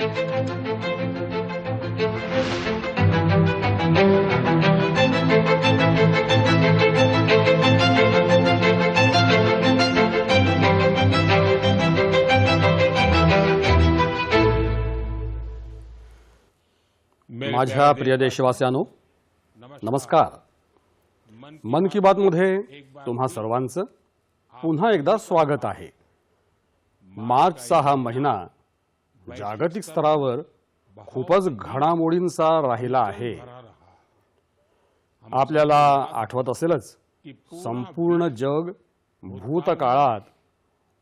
माझ्या प्रिय देशवासियांनो, नमस्कार। मन की बात मध्ये तुम्हा सर्वांचं पुन्हा एकदा स्वागत आहे। मार्चचा हा महिना जागतिक स्तरावर खूपच घडामोडींचा राहिला आहे। आपल्याला आठवत असेलच, संपूर्ण जग भूतकाळात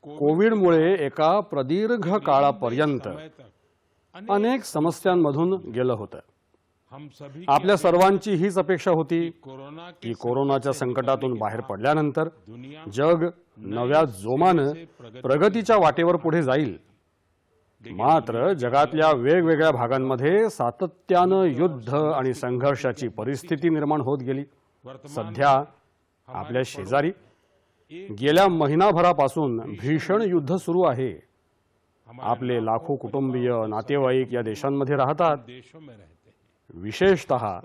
कोविडमुळे एका प्रदीर्घ काळापर्यंत अनेक समस्यांमधून गेलं होतं। आपल्या सर्वांची हीच अपेक्षा होती की कोरोनाच्या संकटातून बाहेर पडल्यानंतर जग नव्या जोमानं प्रगतीच्या वाटेवर पुढे जाईल। मात्र जगातल्या वेगवेगळ्या भागांमध्ये सातत्यानं युद्ध आणि संघर्षाची परिस्थिती निर्माण होत गेली। सध्या आपल्या शेजारी गेल्या महिनाभरापासून भीषण युद्ध सुरू आहे। आपले लाखो कुटुंबीय नातेवाईक या देशांमध्ये राहतात। विशेषतः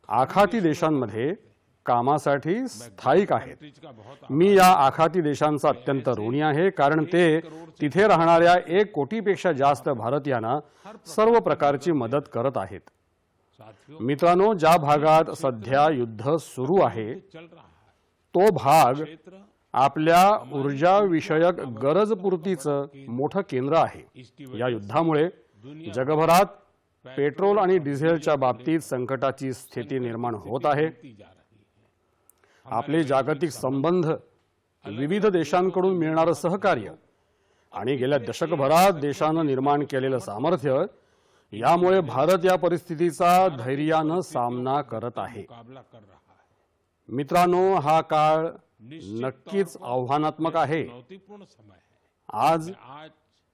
आखाती देशांमध्ये कामासाठी स्थायिक आहेत। मी या आखाती देशांचा अत्यंत ऋणी आहे, कारण ते तिथे राहणाऱ्या 1 कोटीपेक्षा जास्त भारतीयांना सर्व प्रकारची मदत करत आहेत। मित्रांनो, ज्या भागात सध्या युद्ध सुरू आहे तो भाग आपल्या ऊर्जा विषयक गरजपूर्तीचं मोठं केंद्र आहे। या युद्धामुळे जगभरात पेट्रोल आणि डिझेलच्या बाबतीत संकटाची स्थिती निर्माण होत आहे। आपले जागतिक संबंध, विविध देशांकडून मिळणारं सहकार्य आणि गेल्या दशकभरात देशानं निर्माण केलेलं सामर्थ्य यामुळे भारत या परिस्थितीचा धैर्यानं सामना करत आहे। मित्रांनो, हा काळ नक्कीच आव्हानात्मक आहे। आज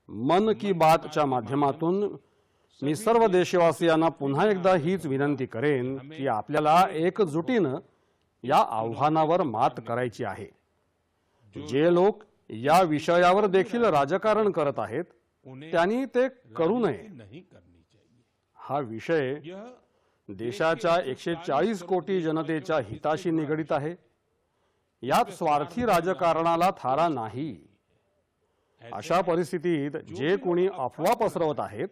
मन की बातच्या माध्यमातून मी सर्व देशवासियांना पुन्हा एकदा हीच विनंती करेन की आपल्याला एकजुटीनं या आव्हानावर मात करायची आहे। जे लोक या विषयावर देखील राजकारण करत आहेत त्यांनी ते करू नये। हा विषय देशाच्या 140 कोटी जनतेच्या हिताशी निगडित आहे। यात स्वार्थी राजकारणाला थारा नाही। अशा परिस्थितीत जे कोणी अफवा पसरवत आहेत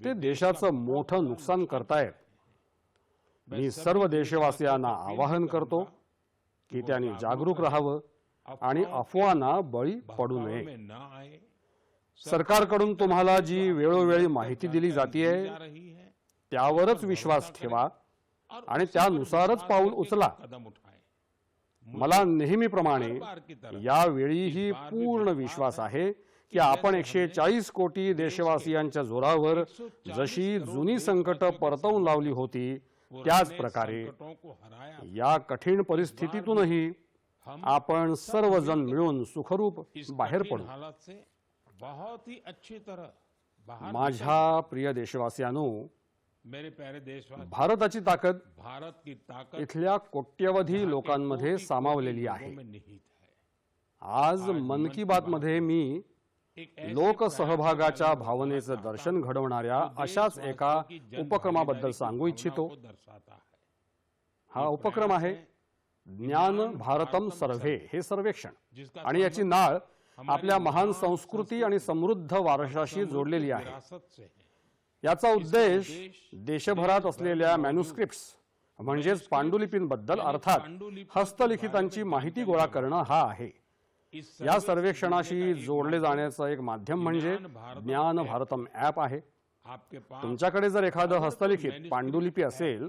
ते देशाचं मोठं नुकसान करतायत। मी सर्व देशवासियांना आवाहन करतो की त्यांनी जागरूक राहावं आणि अफवांना बळी पडू नये। सरकारकडून तुम्हाला जी वेळोवेळी माहिती दिली जाते त्यावरच विश्वास ठेवा आणि त्यानुसारच पाऊल उचला। मला नेहमीप्रमाणे यावेळीही पूर्ण विश्वास आहे की आपण 140 कोटी देशवासियांच्या जोरावर जशी जुनी संकट परतवून लावली होती त्याच प्रकारे या कठीण परिस्थितीतूनही आपण सर्वजण मिळून सुखरूप बाहेर पडू। माझ्या प्रिय देशवासियांनो, भारताची ताकद इथल्या कोट्यवधी लोकांमध्ये सामावलेली आहे। आज मन की बात मध्ये मी लोकसहभागाच्या भावनेचं दर्शन घडवणाऱ्या अशाच एका उपक्रमाबद्दल सांगू इच्छितो। हा उपक्रम आहे ज्ञान भारतम सर्वे, हे सर्वेक्षण, आणि याची नाळ आपल्या महान संस्कृती आणि समृद्ध वारशाशी जोडलेली आहे। याचा उद्देश देशभरात असलेल्या मॅन्युस्क्रिप्ट्स म्हणजेच पांडुलिपींबद्दल अर्थात हस्तलिखितांची माहिती गोळा करणं हा आहे। या सर्वेक्षणाशी जोडले जाण्याचं एक माध्यम म्हणजे ज्ञान भारतम ॲप आहे। तुमच्याकडे जर एखादं हस्तलिखित पांडुलिपी असेल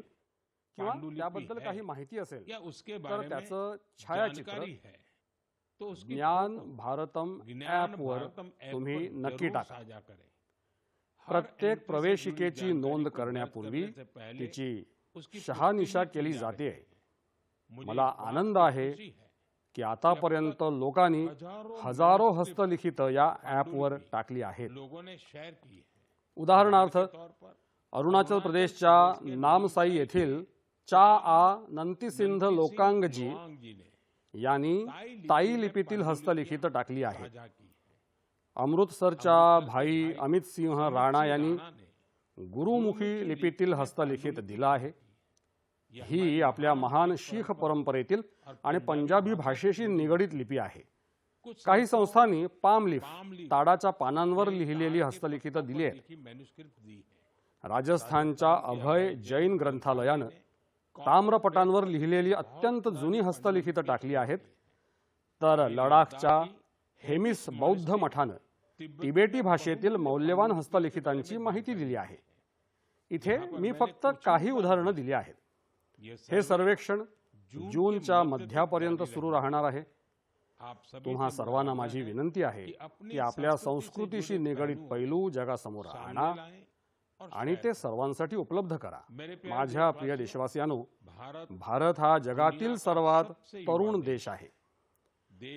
किंवा त्याबद्दल काही माहिती असेल तर त्याचं छायाचित्र ज्ञान भारतम ॲपवर तुम्ही नक्की टाका। प्रत्येक प्रवेशिकेची नोंद करण्यापूर्वी तिची शहानिशा केली जाते। मला आनंद आहे की आतापर्यंत लोकांनी हजारो हस्तलिखित या ॲपवर टाकली आहेत। उदाहरणार्थ अरुणाचल प्रदेशच्या नामसाई येथील चा आ नंतीसिंध लोकांगजी यांनी ताई लिपीतील हस्तलिखित टाकली आहे। अमृतसरच्या भाई अमित सिंह राणा यांनी गुरुमुखी लिपीतील हस्तलिखित दिला आहे. ही आपल्या महान शीख परंपरेतील आणि पंजाबी भाषेशी निगडीत लिपी आहे. काही संस्थांनी पाम लीफ ताडाच्या पानांवर लिहिलेली हस्तलिखित दिली आहेत. राजस्थानच्या अभय जैन ग्रंथालयानं ताम्रपटांवर लिहिलेली अत्यंत जुनी हस्तलिखित टाकली आहेत. तर लडाखच्या हेमिस बौद्ध मठानं तिबेटी भाषेतील मौल्यवान हस्तलिखितांची माहिती दिली आहे. इथे मी फक्त काही उदाहरणं दिली आहेत. हे सर्वेक्षण जूनच्या मध्यापर्यंत सुरू राहणार आहे. तुम्हा सर्वांना माझी विनंती आहे की आपल्या संस्कृतीशी निगडीत पैलू जगासमोर आणा आणि ते सर्वांसाठी उपलब्ध करा. माझ्या प्रिय देशवासियांनो, भारत हा जगातील सर्वात तरुण देश आहे.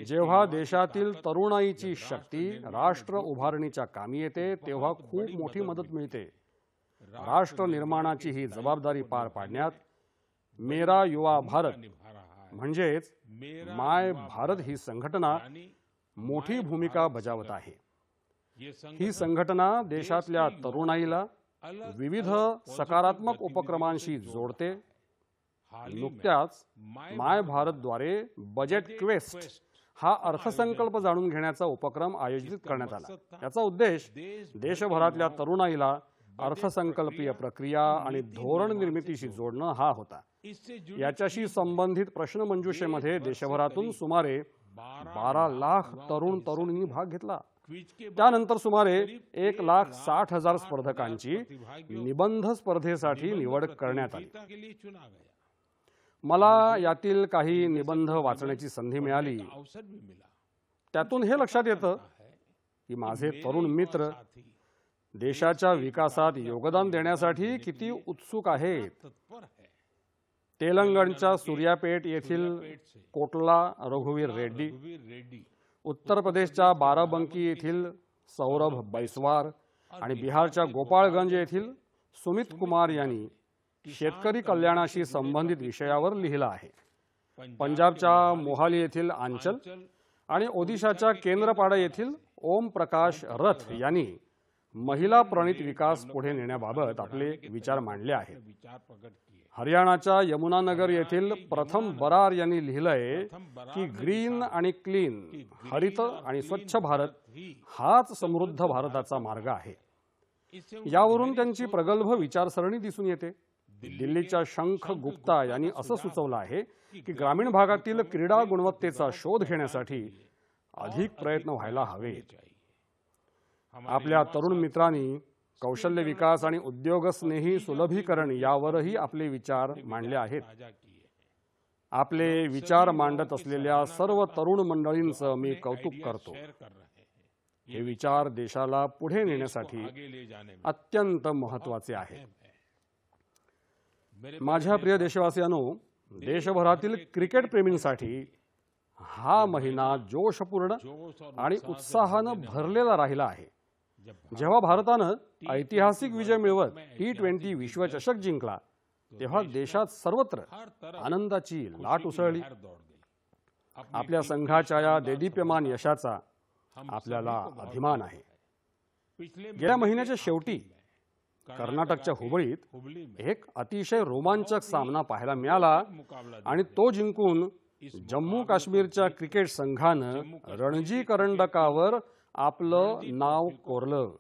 जेव्हा देशातील तरुणाईची शक्ती राष्ट्र उभारणीच्या कामी येते तेव्हा खूप मोठी मदत मिळते. राष्ट्र निर्माणाची ही जबाबदारी पार पाडण्यात मेरा युवा भारत म्हणजेच माय भारत ही संघटना मोठी भूमिका बजावत आहे. ही संघटना देशातल्या तरुणाईला विविध सकारात्मक उपक्रमांशी जोडते. नुकत्याच माय भारतद्वारे बजेट क्वेस्ट हा अर्थसंकल्प जाणून घेण्याचा उपक्रम आयोजित करण्यात आला. याचा उद्देश देशभरातल्या तरुणाईला अर्थसंकल्पीय प्रक्रिया आणि धोरण निर्मितीशी जोडणं हा होता. याच्याशी संबंधित प्रश्नमंजुषेमध्ये देशभरातून सुमारे 12 लाख तरुणींनी भाग घेतला. त्यानंतर सुमारे 1,60,000 स्पर्धकांची निबंध स्पर्धेसाठी निवड करण्यात आली. मला यातील काही निबंध वाचण्याची संधी मिळाली. त्यातून हे लक्षात येतं की माझे तरुण मित्र देशाच्या विकासात योगदान देण्यासाठी किती उत्सुक आहेत. तेलंगणच्या सूर्यापेट येथील कोटला रघुवीर रेड्डी, उत्तर प्रदेशच्या बाराबंकी येथील सौरभ बैसवार आणि बिहारच्या गोपाळगंज येथील सुमित कुमार यांनी शेतकरी कल्याणाशी संबंधित विषयावर लिहिलं आहे. पंजाबच्या मोहाली येथील आंचल आणि ओदिशाच्या केंद्रपाडा येथील ओम प्रकाश रथ यांनी महिला प्रणित विकास पुढे नेण्याबाबत आपले विचार मांडले आहेत. हरियाणाच्या यमुनानगर येथील प्रथम बरार यांनी लिहिलंय की ग्रीन आणि क्लीन, हरित आणि स्वच्छ भारत हाच समृद्ध भारताचा मार्ग आहे. यावरून त्यांची प्रगल्भ विचारसरणी दिसून येते. दिल्लीच्या शंख गुप्ता यांनी असं सुचवलं आहे की ग्रामीण भागातील क्रीडा गुणवत्तेचा शोध घेण्यासाठी अधिक प्रयत्न व्हायला हवेत. आपल्या तरुण मित्रांनी कौशल्य विकास आणि उद्योगस्नेही सुलभीकरण यावरही आपले विचार मांडले आहेत. आपले विचार मांडत असलेल्या सर्व तरुण मंडळींचं मी कौतुक करतो. हे विचार देशाला पुढे नेण्यासाठी अत्यंत महत्त्वाचे आहेत. माझ्या प्रिय देशवासियांनो, देशभरातील क्रिकेट प्रेमींसाठी हा महिना जोशपूर्ण आणि उत्साहानं भरलेला राहिला आहे. जेव्हा भारतानं ऐतिहासिक विजय मिळवत T20 विश्वचषक जिंकला तेव्हा देशात सर्वत्र आनंदाची लाट उसळली. आपल्या संघाच्या या देदीप्यमान यशाचा आपल्याला अभिमान आहे. गेल्या महिन्याच्या शेवटी कर्नाटकच्या हुबळीत एक अतिशय रोमांचक सामना पाहायला मिळाला आणि तो जिंकून जम्मू काश्मीरच्या क्रिकेट संघानं रणजी करंडकावर आपलं नाव कोरलं.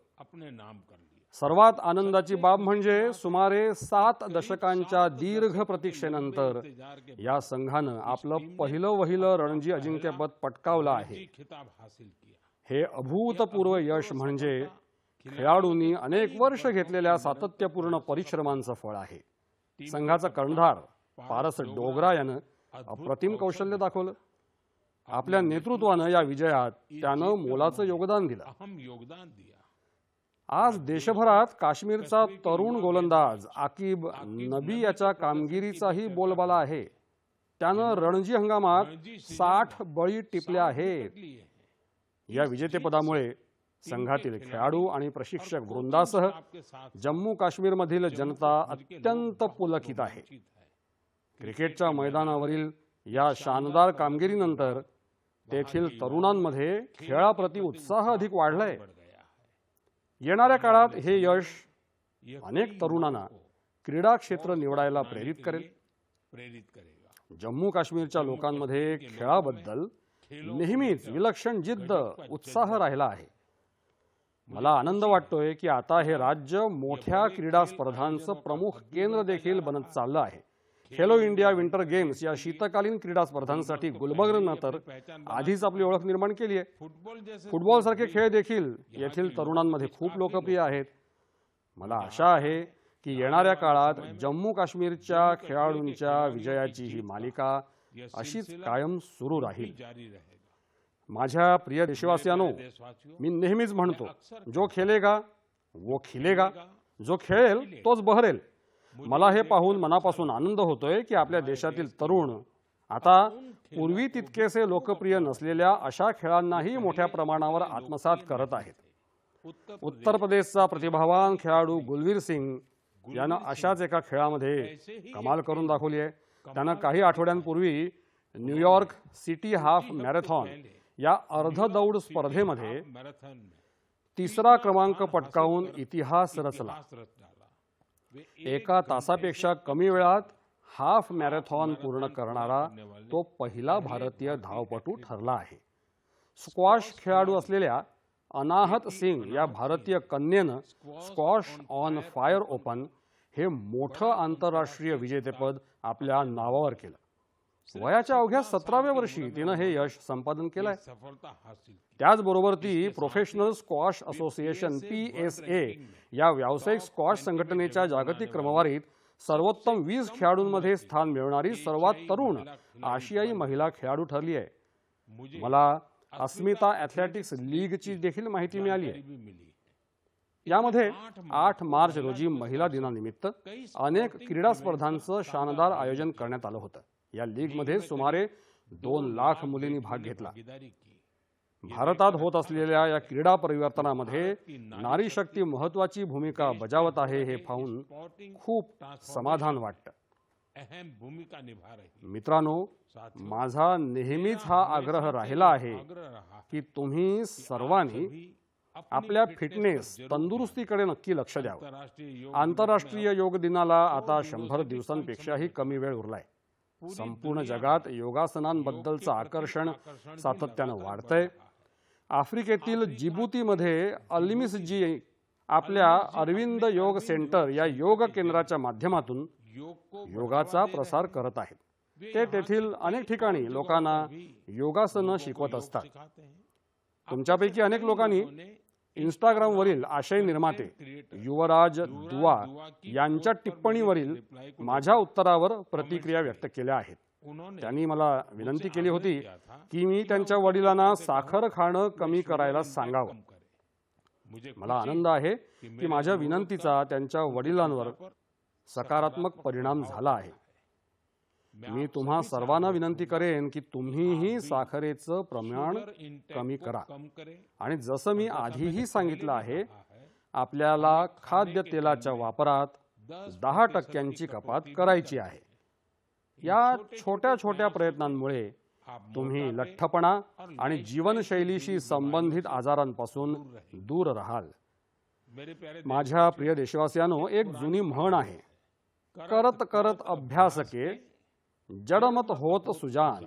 सर्वात आनंदाची बाब म्हणजे सुमारे 7 दशकांच्या दीर्घ प्रतीक्षेनंतर या संघानं आपलं पहिलं रणजी अजिंक्यपद पटकावलं आहे. हे अभूतपूर्व यश म्हणजे खेळाडूंनी अनेक वर्ष घेतलेल्या सातत्यपूर्ण परिश्रमांचं फळ आहे. संघाचा कर्णधार पारस डोगरा यानं अप्रतिम कौशल्य दाखवलं. आपल्या नेतृत्वानं या विजयात त्यानं मोलाचं योगदान दिलं. आज देशभरात काश्मीरचा तरुण गोलंदाज आकिब नबी याच्या कामगिरीचाही बोलबाला आहे. त्यानं रणजी हंगामात 60 बळी टिपले आहेत. या विजेतेपदामुळे संघातील खेळाडू आणि प्रशिक्षक वृंदासह जम्मू काश्मीरमधील जनता अत्यंत पुलकित आहे. क्रिकेटच्या मैदानावरील या शानदार कामगिरीनंतर तेथील तरुणांमध्ये खेळाप्रती उत्साह अधिक वाढलाय. येणाऱ्या काळात हे यश अनेक तरुणांना क्रीडा क्षेत्र निवडायला प्रेरित करेल. जम्मू काश्मीरच्या लोकांमध्ये खेळाबद्दल नेहमीच विलक्षण जिद्द उत्साह राहिला आहे. मला आनंद वाटतोय की आता हे राज्य मोठ्या क्रीडा स्पर्धांचं प्रमुख केंद्र देखील बनत चाललं आहे. खेलो इंडिया विंटर गेम्स या शीतकालीन क्रीडा स्पर्धांसाठी गुलबर्गनं तर आधीच आपली ओळख निर्माण केली आहे. फुटबॉल सारखे खेळ देखील येथील तरुणांमध्ये खूप लोकप्रिय आहेत. मला आशा आहे की येणाऱ्या काळात जम्मू काश्मीरच्या खेळाडूंच्या विजयाची ही मालिका अशीच कायम सुरू राहील. माझ्या प्रिय देशवासियांनो, मी नेहमीच म्हणतो, जो खेलेगा वो खिलेगा, जो खेळेल तोच बहरेल. मला हे पाहून मनापासून आनंद होतोय की आपल्या देशातील तरुण आता पूर्वी तितकेसे लोकप्रिय नसलेल्या अशा खेळांनाही मोठ्या प्रमाणावर आत्मसात करत आहेत. उत्तर प्रदेशचा प्रतिभावान खेळाडू गुलवीर सिंग यानं अशाच एका खेळामध्ये कमाल करून दाखवली आहे. त्यानं काही आठवड्यांपूर्वी न्यूयॉर्क सिटी हाफ मॅरेथॉन या अर्धदौड स्पर्धेमध्ये तिसरा क्रमांक पटकावून इतिहास रचला. एका तासापेक्षा कमी वेळात हाफ मॅरेथॉन पूर्ण करणारा तो पहिला भारतीय धावपटू ठरला आहे. स्क्वॉश खेळाडू असलेल्या अनाहत सिंग या भारतीय कन्येनं स्क्वॉश ऑन फायर ओपन हे मोठं आंतरराष्ट्रीय विजेतेपद आपल्या नावावर केलं. वयाच्या अवघ्या 17व्या वर्षी तिनं हे यश संपादन केलंय. त्याचबरोबर ती प्रोफेशनल स्क्वॉश असोसिएशन PSA या व्यावसायिक स्क्वॉश संघटनेच्या जागतिक क्रमवारीत सर्वोत्तम 20 खेळाडूंमध्ये स्थान मिळवणारी सर्वात तरुण आशियाई महिला खेळाडू ठरली आहे. मला अस्मिता ॲथलेटिक्स लीगची देखील माहिती मिळाली आहे. यामध्ये 8 मार्च रोजी महिला दिनानिमित्त अनेक क्रीडा स्पर्धांचं शानदार आयोजन करण्यात आलं होतं. या लीगमध्ये सुमारे 2 लाख मुलींनी भाग घेतला. भारतात होत असलेल्या या क्रीडा परिवर्तनामध्ये नारी शक्ती महत्वाची भूमिका बजावत आहे हे पाहून खूप समाधान वाटतं. मित्रांनो, माझा नेहमीच हा आग्रह राहिला आहे की तुम्ही सर्वांनी आपल्या फिटनेस तंदुरुस्तीकडे नक्की लक्ष द्यावं. आंतरराष्ट्रीय योग दिनाला आता 100 दिवसांपेक्षाही कमी वेळ उरलाय. संपूर्ण जगात योगासनांबद्दलचं आकर्षण सातत्यानं वाढतंय. आफ्रिकेतील जिबुतीमध्ये अल्मिसजी आपल्या अरविंद योग सेंटर या योग केंद्राच्या माध्यमातून योगाचा प्रसार करत आहेत. ते तेथील अनेक ठिकाणी लोकांना योगासनं शिकवत असतात. तुमच्यापैकी अनेक लोकांनी इंस्टाग्रामवरील आशय निर्माते युवराज दुआ यांच्या टिप्पणीवरील माझ्या उत्तरावर प्रतिक्रिया व्यक्त केल्या आहेत. त्यांनी मला विनंती केली होती की मी त्यांच्या वडिलांना साखर खाणं कमी करायला सांगावं. मला आनंद आहे की माझ्या विनंतीचा त्यांच्या वडिलांवर सकारात्मक परिणाम झाला आहे. मी तुम्हा सर्वांना विनंती करेन की तुम्हीही साखरेचं प्रमाण कमी करा. आणि जसं मी आधीही सांगितलं आहे, आपल्याला खाद्यतेलाच्या वापरात 10% कपात करायची आहे. या छोट्या छोट्या प्रयत्नांमुळे तुम्ही लठ्ठपणा आणि जीवनशैलीशी संबंधित आजारांपासून दूर राहाल. माझ्या प्रिय देशवासियांनो, एक जुनी म्हण आहे, करत करत अभ्यासके जडमत होत सुजान.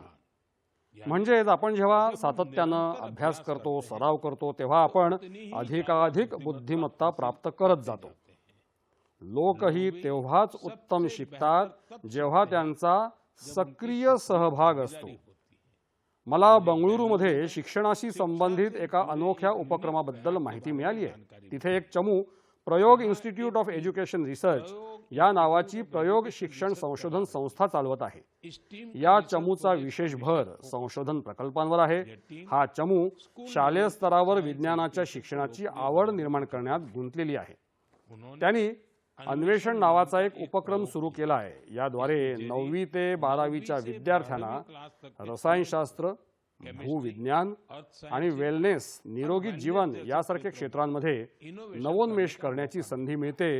म्हणजेच आपण जेव्हा सातत्यानं अभ्यास करतो, सराव करतो, तेव्हा आपण अधिकाधिक बुद्धिमत्ता प्राप्त करत जातो. लोकही तेव्हाच उत्तम शिकतात जेव्हा त्यांचा सक्रिय सहभाग असतो. मला बंगळुरूमध्ये शिक्षणाशी संबंधित एका अनोख्या उपक्रमाबद्दल माहिती मिळाली आहे. तिथे एक चमू प्रयोग इन्स्टिट्यूट ऑफ एज्युकेशन रिसर्च या नावाची प्रयोग शिक्षण संशोधन संस्था चालवत आहे. या चमूचा विशेष भर संशोधन प्रकल्पांवर आहे. हा चमू शालेय स्तरावर विज्ञानाच्या शिक्षणाची आवड निर्माण करण्यात गुंतलेली आहे. त्यांनी अन्वेषण नावाचा एक उपक्रम सुरू केला आहे. याद्वारे 9वी ते 12वीच्या विद्यार्थ्यांना रसायनशास्त्र, भूविज्ञान आणि वेलनेस, निरोगी जीवन यासारख्या क्षेत्रांमध्ये नवोन्मेष करण्याची संधी मिळते.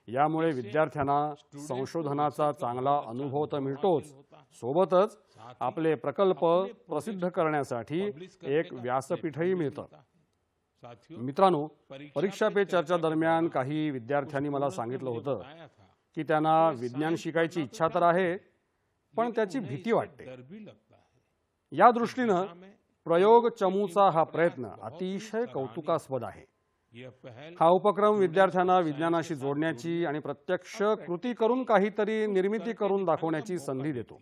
यामुळे विद्यार्थ्यांना संशोधनाचा चांगला अनुभव तर मिळतोच, सोबतच आपले प्रकल्प प्रसिद्ध करण्यासाठी एक व्यासपीठही मिळतं. मित्रांनो, परीक्षा पे चर्चा दरम्यान काही विद्यार्थ्यांनी मला सांगितलं होतं की त्यांना विज्ञान शिकायची इच्छा तर आहे, पण त्याची भीती वाटते. या दृष्टीनं प्रयोग चमूचा हा प्रयत्न अतिशय कौतुकास्पद आहे. हा उपक्रम विद्यार्थ्यांना विज्ञानाशी जोडण्याची आणि प्रत्यक्ष कृती करून काहीतरी निर्मिती करून दाखवण्याची संधी देतो.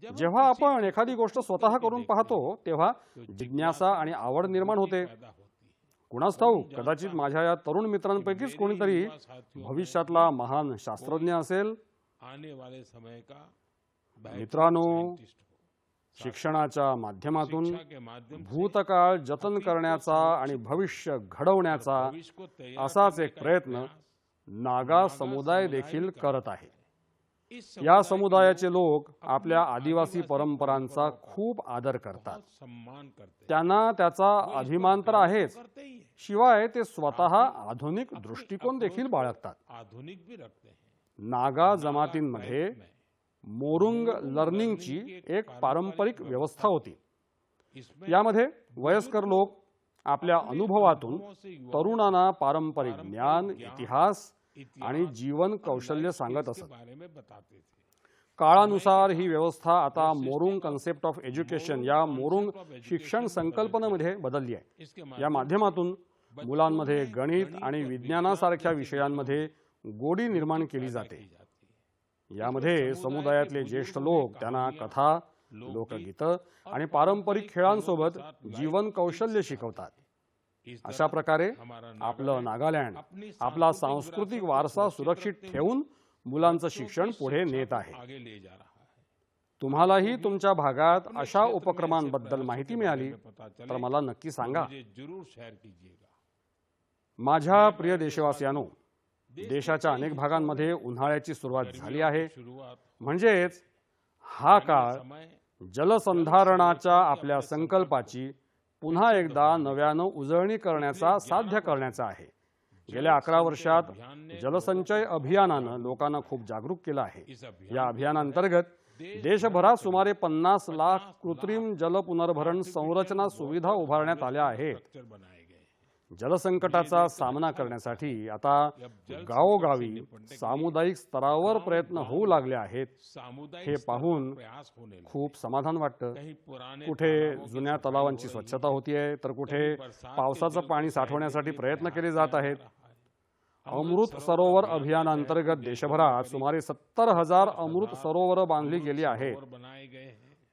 जेव्हा आपण एखादी गोष्ट स्वतः करून पाहतो तेव्हा जिज्ञासा आणि आवड निर्माण होते. कुणास ठाऊक, कदाचित माझ्या या तरुण मित्रांपैकीच कोणीतरी भविष्यातला महान शास्त्रज्ञ असेल. मित्रांनो, शिक्षणाच्या माध्यमातून भूतकाळ जतन करण्याचा आणि भविष्य घडवण्याचा असाच एक प्रयत्न नागा समुदाय देखील करत आहे. या समुदायाचे लोक आपल्या आदिवासी परंपरांचा खूप आदर करतात. त्यांना त्याचा अभिमान तर आहेच, शिवाय ते स्वतः आधुनिक दृष्टिकोन देखील बाळगतात. नागा जमातींमध्ये मोरुंग लर्निंगची एक पारंपरिक व्यवस्था होती. यामध्ये वयस्कर लोक आपल्या अनुभवातून तरुणांना पारंपरिक ज्ञान, इतिहास आणि जीवन कौशल्य सांगत असत. काळानुसार ही व्यवस्था आता मोरुंग कन्सेप्ट ऑफ एज्युकेशन या मोरुंग शिक्षण संकल्पनेमध्ये बदलली आहे. या माध्यमातून मुलांमध्ये गणित आणि विज्ञानासारख्या विषयांमध्ये गोडी निर्माण केली जाते. यामध्ये समुदायातले ज्येष्ठ लोक त्यांना कथा, लोकगीतं आणि पारंपरिक खेळांसोबत जीवन कौशल्य शिकवतात. अशा प्रकारे आपलं नागालँड आपला सांस्कृतिक वारसा सुरक्षित ठेवून मुलांचं शिक्षण पुढे नेत आहे. तुम्हालाही तुमच्या भागात अशा उपक्रमांबद्दल माहिती मिळाली तर मला नक्की सांगा. माझ्या प्रिय देशवासियांनो, देशाच्या अनेक भागांमध्ये उन्हाळ्याची सुरुवात झाली आहे. म्हणजेच हा काळ जलसंधारणाच्या आपल्या संकल्पाची पुन्हा एकदा नव्यानं उजळणी करण्याचा, साध्य करण्याचा आहे. गेल्या 11 वर्षात जलसंचय अभियानानं लोकांना खूप जागरूक केलं आहे. या अभियानांतर्गत देशभरात सुमारे 50 लाख कृत्रिम जल पुनर्भरण संरचना सुविधा उभारण्यात आल्या आहेत. जलसंकटाचा सामना करण्यासाठी आता गावोगावी सामुदायिक स्तरावर प्रयत्न होऊ लागले आहेत. हे पाहून खूप समाधान वाटतं. कुठे जुन्या तलावांची स्वच्छता होतीये, तर कुठे पावसाचं पाणी साठवण्यासाठी प्रयत्न केले जात आहेत. अमृत सरोवर अभियानांतर्गत देशभरात सुमारे 70,000 अमृत सरोवर बांधली गेली आहेत.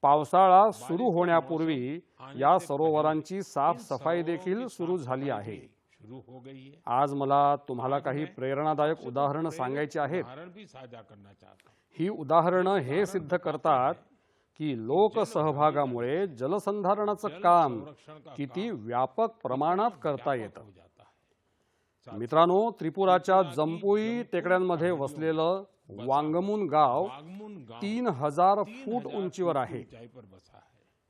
पावसाळा सुरू होण्यापूर्वी या सरोवरांची साफसफाई देखील सुरू झाली आहे. आज मला तुम्हाला काही प्रेरणादायक उदाहरणं सांगायची आहेत. ही उदाहरणं हे सिद्ध करतात की लोकसहभागामुळे जलसंधारणाचं काम किती व्यापक प्रमाणात करता येतं. मित्रांनो, त्रिपुराच्या जंपुई टेकड्यांमध्ये वसलेलं वांगमुन गाव 3000 फूट उंचीवर आहे.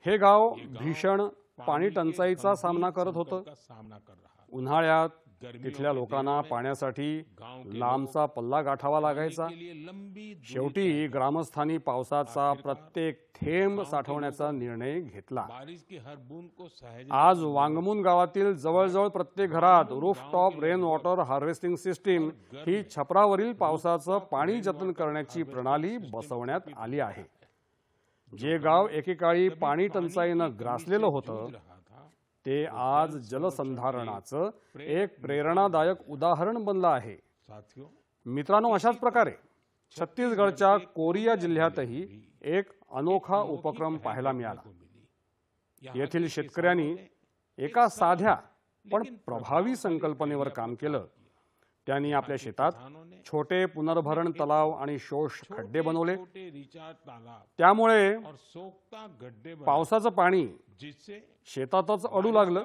हे गाव भीषण पाणी टंचाईचा सामना करत होतं. उन्हाळ्यात तिथल्या लोकांना पाण्यासाठी लांबचा पल्ला गाठावा लागायचा. शेवटी ग्रामस्थांनी पावसाचा प्रत्येक थेंब साठवण्याचा निर्णय घेतला. आज वांगमुन गावातील जवळजवळ प्रत्येक घरात rooftop rain water harvesting system ही छपरावरील पावसाचं पाणी जतन करण्याची प्रणाली बसवण्यात आली आहे. जे गाव एकेकाळी पाणी टंचाईनं ग्रासलेलं होतं ते आज जलसंधारणाचं एक प्रेरणादायक उदाहरण बनलं आहे. मित्रांनो, अशाच प्रकारे छत्तीसगडच्या कोरिया जिल्ह्यातही एक अनोखा उपक्रम पाहायला मिळाला. येथील शेतकऱ्यांनी एका साध्या पण प्रभावी संकल्पनेवर काम केलं. त्यांनी आपल्या शेतात छोटे पुनर्भरण तलाव आणि शोष खड्डे बनवले. त्यामुळे पावसाचं पाणी शेतातच अडू लागलं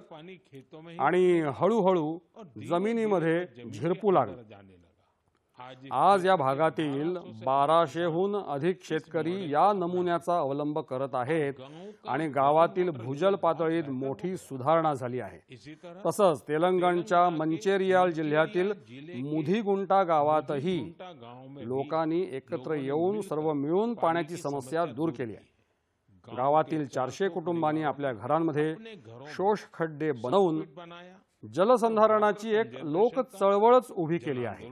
आणि हळूहळू जमिनीमध्ये झिरपू लागलं. आज या भागातील 1200हून अधिक शेतकरी या नमुन्याचा अवलंब करत आहेत आणि गावातील भूजल पातळीत मोठी सुधारणा झाली आहे। तसंच तेलंगणच्या मंचेरियाल जिल्ह्यातील मुधीगुंटा गावातही लोकांनी एकत्र येऊन सर्व मिळून पाण्याची समस्या दूर केली आहे। गावातील 400 कुटुंबांनी आपल्या घरांमध्ये शोष खड्डे बनवून जलसंधारणाची एक लोक चळवळच उभी केली आहे।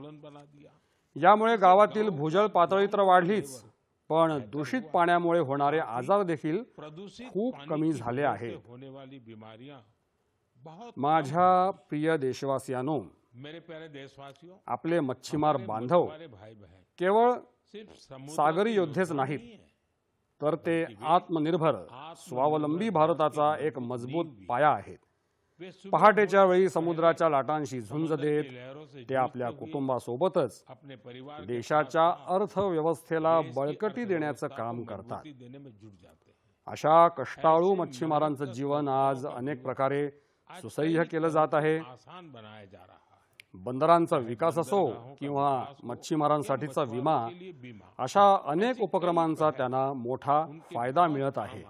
यामुळे गावातील भूजल पातळी तर वाढलीच, पण दूषित पाण्यामुळे होणारे आजार देखील खूप कमी झाले आहेत। माझ्या प्रिय देशवासियांनो, आपले मच्छीमार बांधव केवळ सागरी योद्धेच नाहीत, तर ते आत्मनिर्भर स्वावलंबी भारताचा एक मजबूत पाया आहेत। पहाटेच्या वेळी समुद्राच्या लाटांशी झुंज देत ते आपल्या कुटुंबासोबतच देशाच्या अर्थव्यवस्थेला बळकटी देण्याचं काम करतात। अशा कष्टाळू मच्छीमारांचं जीवन आज अनेक प्रकारे सुसह्य केलं जात आहे। बंदरांचा विकास असो किंवा मच्छीमारांसाठीचा विमा, अशा अनेक उपक्रमांचा त्यांना मोठा फायदा मिळत आहे।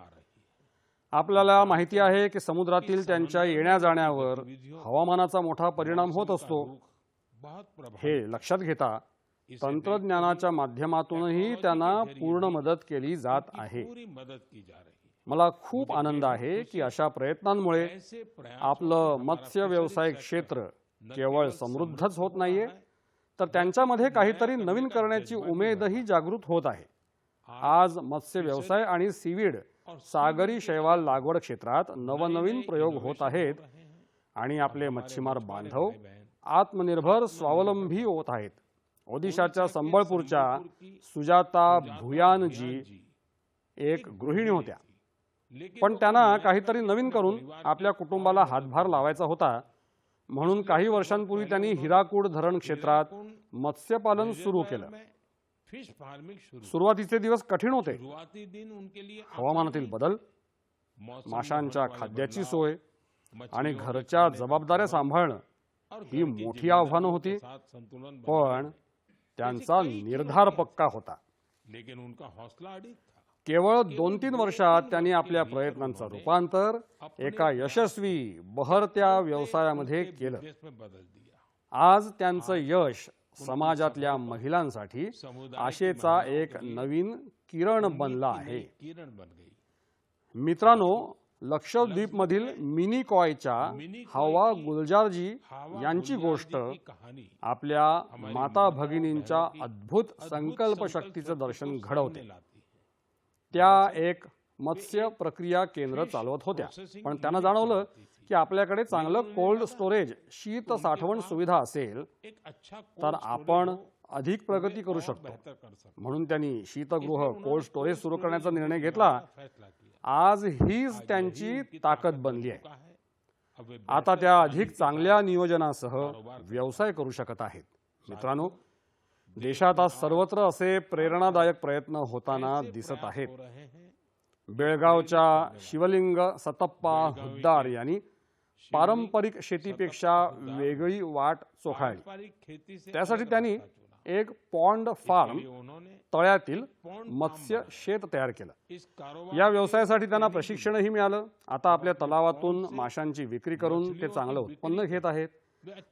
आपल्याला माहिती आहे की समुद्रातील त्यांच्या येण्या जाण्यावर हवामानाचा मोठा परिणाम होत असतो। हे लक्षात घेता तंत्रज्ञानाच्या माध्यमातूनही त्यांना पूर्ण मदत केली जात आहे। मला खूप आनंद आहे की अशा प्रयत्नांमुळे आपलं मत्स्य व्यवसाय क्षेत्र केवळ समृद्धच होत नाहीये, तर त्यांच्यामध्ये काहीतरी नवीन करण्याची उमेदही जागृत होत आहे। आज मत्स्य व्यवसाय आणि सीवीड सागरी शैवाल लागवड क्षेत्रात नवनवीन प्रयोग होत आहेत आणि आपले मच्छीमार बांधव आत्मनिर्भर स्वावलंबी होत आहेत। ओदिशाच्या संबळपूरच्या सुजाता भुयानजी एक गृहिणी होत्या, पण त्यांना काहीतरी नवीन करून आपल्या कुटुंबाला हातभार लावायचा होता, म्हणून काही वर्षांपूर्वी त्यांनी हिराकूड धरण क्षेत्रात मत्स्यपालन सुरू केलं। सुरुवातीचे दिवस कठीण होते। हवामानातील बदल, माशांच्या खाद्याची सोय आणि घरच्या जबाबदाऱ्या सांभाळणं ही मोठी आव्हानं होती, पण त्यांचा निर्धार पक्का होता। केवळ 2-3 वर्षात त्यांनी आपल्या प्रयत्नांचं रूपांतर एका यशस्वी बहरत्या व्यवसायामध्ये केलं। आज त्यांचं यश समाजातल्या महिलांसाठी आशेचा एक नवीन किरण बनला आहे। मित्रांनो, लक्षद्वीपमधील मिनी कॉयच्या हवा गुलजारजी यांची गोष्ट आपल्या माता भगिनींच्या अद्भुत संकल्प शक्तीचं दर्शन घडवते। त्या एक मत्स्य प्रक्रिया केंद्र चालवत होत्या, पण त्यांना जाणवलं की आपल्याकडे चांगलं कोल्ड स्टोरेज शीत साठवण सुविधा असेल तर आपण अधिक प्रगती करू शकतो। म्हणून त्यांनी शीतगृह कोल्ड स्टोरेज सुरू करण्याचा निर्णय घेतला। आज हीच त्यांची ताकद बनली आहे। आता त्या अधिक चांगल्या नियोजनासह व्यवसाय करू शकत आहेत। मित्रांनो, देशात आज सर्वत्र असे प्रेरणादायक प्रयत्न होताना दिसत आहेत। बेळगावच्या शिवलिंग सतप्पा हुद्दार यांनी पारंपरिक शेतीपेक्षा वेगळी वाट चोखाळली। त्यासाठी त्यांनी एक पॉन्ड फार्म, तळ्यातील मत्स्य शेत तयार केलं। या व्यवसायासाठी त्यांना प्रशिक्षणही मिळालं। आता आपल्या तलावातून माशांची विक्री करून ते चांगलं उत्पन्न घेत आहेत।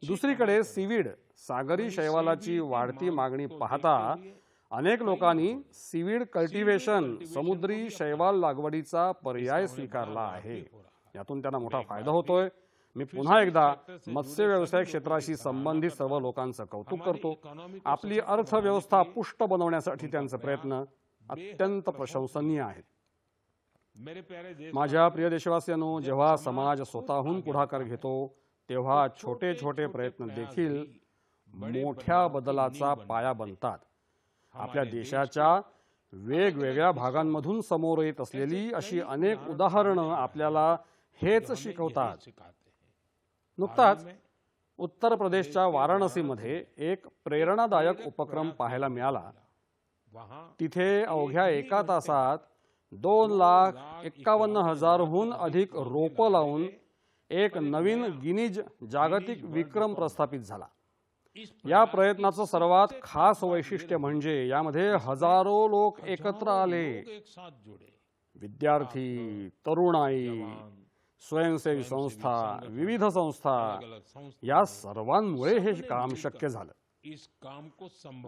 दुसरीकडे सीवीड सागरी शैवालाची वाढती मागणी पाहता अनेक लोकांनी सीवीड कल्टिव्हेशन समुद्री शैवाल लागवडीचा पर्याय स्वीकारला आहे। यातून त्यांना मोठा फायदा होतोय। मी पुन्हा एकदा मत्स्य व्यवसाय क्षेत्राशी संबंधित सर्व लोकांचं कौतुक करतो। आपली अर्थव्यवस्था पुष्ट बनवण्यासाठी त्यांचे प्रयत्न अत्यंत प्रशंसनीय आहेत। माझ्या प्रिय देशवासियांनो, जेव्हा समाज स्वतःहून पुढाकार घेतो तेव्हा छोटे छोटे प्रयत्न देखील मोठ्या बदलाचा पाया बनतात। आपल्या देशाच्या वेगवेगळ्या भागांमधून समोर येत असलेली अशी अनेक उदाहरणं आपल्याला हेच शिकवतात। नुकताच उत्तर प्रदेशच्या वाराणसीमध्ये एक प्रेरणादायक उपक्रम पाहायला मिळाला। तिथे अवघ्या एका तासात 2,51,000हून अधिक रोपं लावून एक नवीन गिनीज जागतिक विक्रम प्रस्थापित झाला। या प्रयत्नाचं सर्वात खास वैशिष्ट्य म्हणजे यामध्ये हजारो लोक एकत्र आले. विद्यार्थी, तरुणाई, स्वयंसेवी संस्था, विविध संस्था या सर्वांमुळे हे काम शक्य झालं.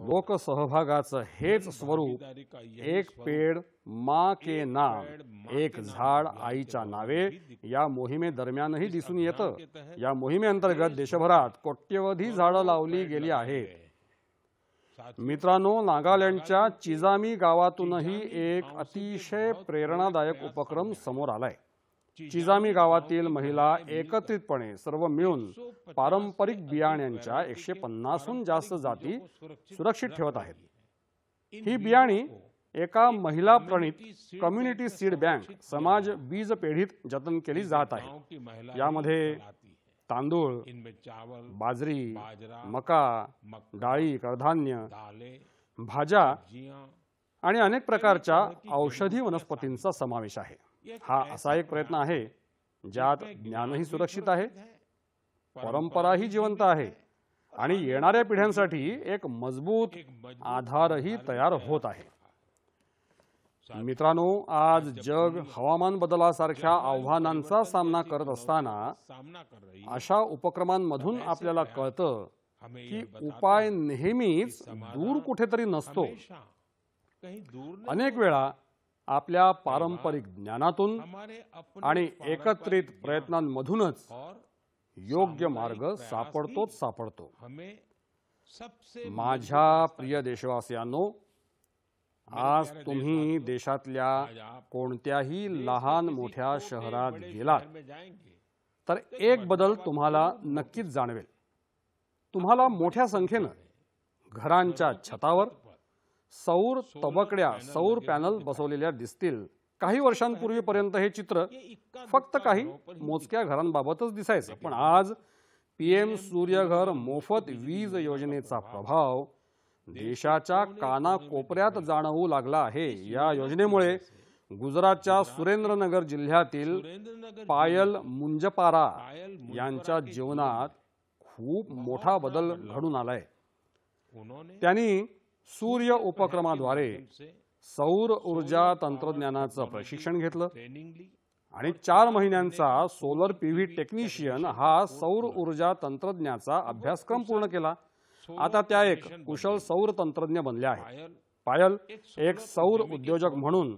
लोकसहभागाचं हेच स्वरूप एक पेड माँ के नाम, एक झाड आईच्या नावे या मोहिमेदरम्यानही दिसून येतं. या मोहिमेअंतर्गत देशभरात कोट्यवधी झाडं लावली गेली आहेत. मित्रांनो, नागालँडच्या चिजामी गावातूनही एक अतिशय प्रेरणादायक उपक्रम समोर आलाय. चिजामी गावातील महिला एकत्रितपणे सर्व मिळून पारंपरिक बियाण्यांच्या 150हून जास्त जाती सुरक्षित ठेवत आहेत. ही बियाणी एका महिला प्रणित कम्युनिटी सीड बँक समाज बीज पेढीत जतन केली जात आहे. यामध्ये तांदूळ, बाजरी, मका, डाळी, कडधान्य, भाज्या आणि अनेक प्रकारच्या औषधी वनस्पतींचा समावेश आहे. हा असा एक प्रयत्न आहे ज्यात ज्ञानही सुरक्षित आहे, परंपराही जिवंत आहे आणि येणाऱ्या पिढ्यांसाठी एक मजबूत आधारही तयार होत आहे. मित्रांनो, आज जग हवामान बदलासारख्या आव्हानांचा सामना करत असताना अशा उपक्रमांमधून आपल्याला कळतं की उपाय नेहमीच दूर कुठेतरी नसतो. अनेक वेळा आपल्या पारंपरिक ज्ञानातून आणि एकत्रित प्रयत्नांमधूनच योग्य मार्ग सापडतो. माझ्या प्रिय देशवासियांनो, आज तुम्ही देशातल्या कोणत्याही लहान मोठ्या शहरात गेलात तर एक बदल तुम्हाला नक्कीच जाणवेल. तुम्हाला मोठ्या संख्येनं घरांच्या छतावर सौर तबकड्या, सौर पॅनल बसवलेल्या दिसतील. काही वर्षांपूर्वीपर्यंत हे चित्र फक्त काही मोजक्या घरांबाबतच दिसायचं, पण आज PM सूर्यघर मोफत वीज योजनेचा प्रभाव देशाच्या कानाकोपऱ्यात जाणवू लागला आहे. या योजनेमुळे गुजरातच्या सुरेंद्रनगर जिल्ह्यातील पायल मुंजपारा यांच्या जीवनात खूप मोठा बदल घडून आलाय. त्यांनी सूर्य उपक्रमाद्वारे सौर ऊर्जा तंत्रज्ञानाचं प्रशिक्षण घेतलं आणि 4 महिन्यांचा सोलर PV टेक्निशियन हा सौर ऊर्जा तंत्रज्ञानाचा अभ्यासक्रम पूर्ण केला. आता त्या एक कुशल सौर तंत्रज्ञ बनल्या आहेत. पायल एक सौर उद्योजक म्हणून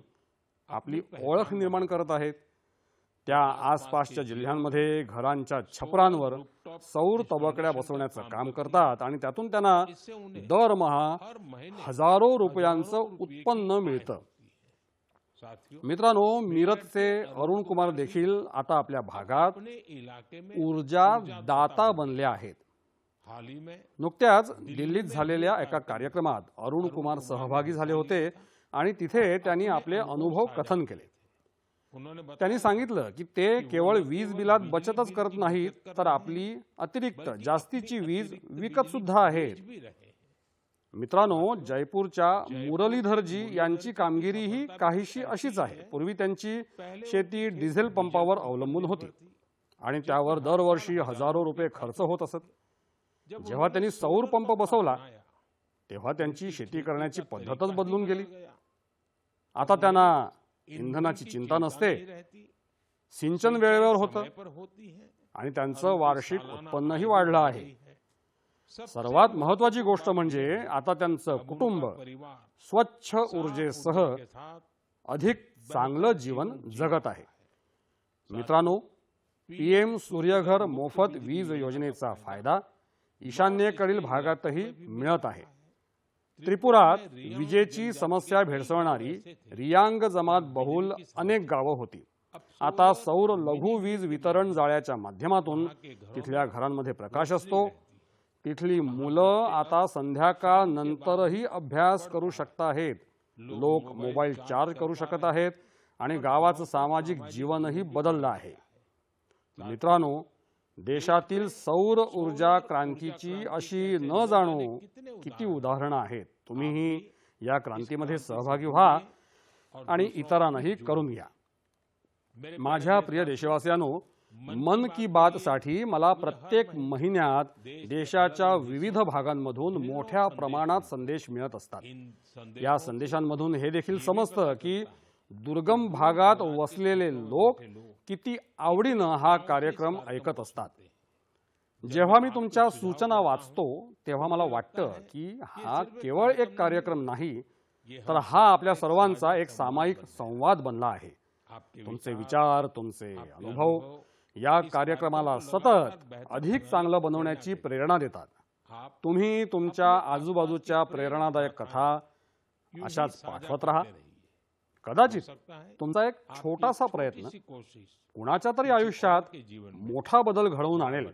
आपली ओळख निर्माण करत आहेत. त्या आसपासच्या जिल्ह्यांमध्ये घरांच्या छपरांवर सौर तबकड्या बसवण्याचं काम करतात आणि त्यातून त्यांना दरमहा हजारो रुपयांचं उत्पन्न मिळतं. मित्रांनो, मीरतचे अरुण कुमार देखील आता आपल्या भागात ऊर्जा दाता बनले आहेत. नुकत्याच दिल्लीत झालेल्या एका कार्यक्रमात अरुण कुमार सहभागी झाले होते आणि तिथे त्यांनी आपले अनुभव कथन केले. त्यांनी सांगितलं की ते केवळ वीज बिलात बचतच करत नाहीत तर आपली अतिरिक्त जास्तीची वीज विकत सुद्धा आहेत. मित्रांनो, जयपूरच्या मुरलीधरजी यांची कामगिरी ही काहीशी अशीच आहे. पूर्वी त्यांची शेती डिझेल पंपावर अवलंबून होती आणि त्यावर दरवर्षी हजारो रुपये खर्च होत असत. जेव्हा त्यांनी सौर पंप बसवला तेव्हा त्यांची शेती करण्याची पद्धतच बदलून गेली. आता त्यांना इंधनाची चिंता नसते, सिंचन वेळेवर होतं आणि त्यांचं वार्षिक उत्पन्नही वाढलं आहे. सर्वात महत्त्वाची गोष्ट म्हणजे आता त्यांचं कुटुंब स्वच्छ ऊर्जेसह अधिक चांगलं जीवन जगत आहे. मित्रांनो, PM सूर्यघर मोफत वीज योजनेचा फायदा ईशान्येकडील भागातही मिळत आहे. त्रिपुरात विजेची समस्या भेडसावणारी रियांग जमात बहुल अनेक गावं होती. आता सौर लघु वीज वितरण जाळ्याच्या माध्यमातून तिथल्या घरांमध्ये प्रकाश असतो. तिथली मुलं आता संध्याकाळ नंतरही अभ्यास करू शकत आहेत. लोक मोबाईल चार्ज करू शकत आहेत आणि गावाचं सामाजिक जीवनही बदललं आहे. मित्रांनो, देशातील सौर ऊर्जा क्रांतीची अशी न जाणो किती उदाहरणं आहेत. तुम्हीही या क्रांतीमध्ये सहभागी व्हा आणि इतरांनाही करून घ्या. माझ्या प्रिय देशवासियांनो, मन की बात साठी मला प्रत्येक महिन्यात देशाच्या विविध भागांमधून मोठ्या प्रमाणात संदेश मिळत असतात। या संदेशांमधून हे देखील समजतं की दुर्गम भागात वसलेले लोक किती आवडीनं हा कार्यक्रम ऐकत असतात। जेव्हा मी तुमच्या सूचना वाचतो तेव्हा मला वाटतं की हा केवळ एक कार्यक्रम नाही, तर हा आपल्या सर्वांचा एक सामायिक संवाद बनला आहे। तुमचे विचार, तुमचे अनुभव या कार्यक्रमाला सतत अधिक चांगलं बनवण्याची प्रेरणा देतात। तुम्ही तुमच्या आजूबाजूच्या प्रेरणादायक कथा अशाच पाठवत राहा। कदाचित तुमचा एक छोटासा प्रयत्न कुणाच्या तरी आयुष्यात मोठा बदल घडवून आणेल,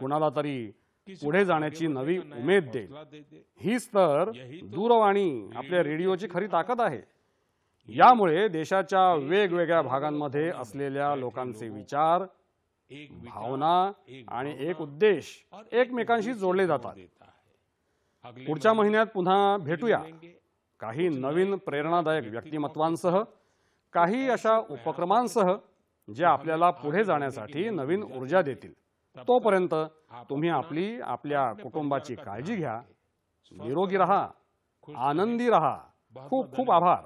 कुणाला तरी पुढे जाण्याची नवी उमेद देईल। हीच तर दूरवाणी, आपल्या रेडिओची खरी ताकद आहे। यामुळे देशाच्या वेगवेगळ्या भागांमध्ये असलेल्या लोकांचे विचार, भावना आणि एक उद्देश एकमेकांशी जोडले जातात। पुढच्या महिन्यात पुन्हा भेटूया, काही नवीन प्रेरणादायक व्यक्तिमत्वांसह, काही अशा उपक्रमांसह जे आपल्याला पुढे जाण्यासाठी नवीन ऊर्जा देतील। तोपर्यंत तुम्ही आपल्या कुटुंबाची काळजी घ्या, निरोगी रहा, आनंदी रहा। खूप खूप आभार।